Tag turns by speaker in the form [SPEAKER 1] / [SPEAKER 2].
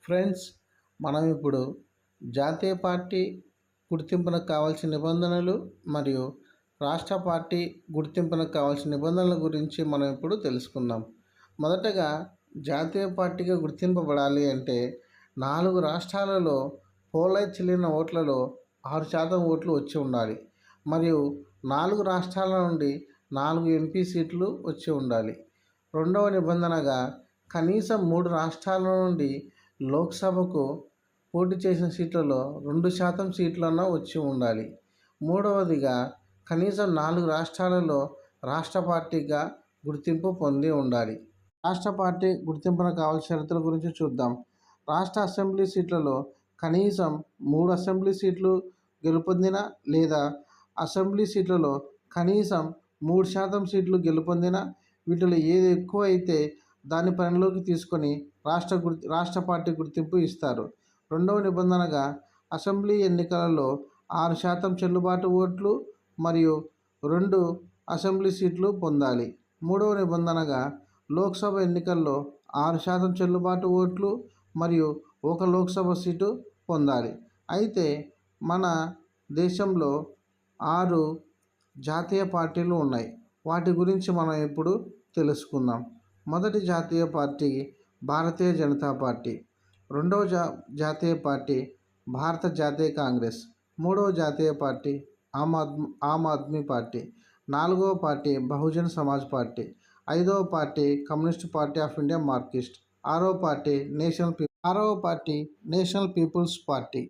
[SPEAKER 1] Friends, మనం ఇప్పుడు జాతీయ పార్టీ గుర్తింపునకు కావాల్సిన నిబంధనలు మరియు రాష్ట్ర పార్టీ గుర్తింపునకు కావాల్సిన నిబంధనల గురించి మనం ఇప్పుడు తెలుసుకుందాం. మొదటగా జాతీయ పార్టీగా గుర్తింపబడాలి అంటే 4 రాష్ట్రాలలో పోలై చెల్లిన ఓట్లలో 6% ఓట్లు వచ్చి ఉండాలి. మరియు 4 రాష్ట్రాల నుండి 4 ఎంపీ సీట్లు వచ్చి ఉండాలి. రెండవ నిబంధనగా కనీసం 3 రాష్ట్రాల నుండి లోక్సభకు పోటీ చేసిన సీట్లలో 2% సీట్లన్నా వచ్చి ఉండాలి. మూడవదిగా కనీసం 4 రాష్ట్రాలలో రాష్ట్ర పార్టీగా గుర్తింపు పొంది ఉండాలి. రాష్ట్ర పార్టీ గుర్తింపునకు కావాల్సిన షరతుల గురించి చూద్దాం. రాష్ట్ర అసెంబ్లీ సీట్లలో కనీసం 3 అసెంబ్లీ సీట్లు గెలుపొందిన లేదా అసెంబ్లీ సీట్లలో కనీసం 3% సీట్లు గెలుపొందిన, వీటిలో ఏది ఎక్కువ అయితే దాన్ని పరిగణలోకి తీసుకొని రాష్ట్ర పార్టీ గుర్తింపు ఇస్తారు. రెండవ నిబంధనగా అసెంబ్లీ ఎన్నికలలో 6% చెల్లుబాటు ఓట్లు మరియు 2 అసెంబ్లీ సీట్లు పొందాలి. మూడవ నిబంధనగా లోక్సభ ఎన్నికల్లో 6% చెల్లుబాటు ఓట్లు మరియు 1 లోక్సభ సీటు పొందాలి. అయితే మన దేశంలో 6 జాతీయ పార్టీలు ఉన్నాయి. వాటి గురించి మనం ఇప్పుడు తెలుసుకుందాం. మొదటి జాతీయ పార్టీ భారతీయ జనతా పార్టీ, రెండవ జాతీయ పార్టీ భారత జాతీయ కాంగ్రెస్, మూడవ జాతీయ పార్టీ ఆమ్ ఆద్మీ పార్టీ, నాలుగవ పార్టీ బహుజన్ సమాజ్ పార్టీ, ఐదవ party communist party of India Marxist, ఆరవ పార్టీ నేషనల్ పీపుల్స్ పార్టీ.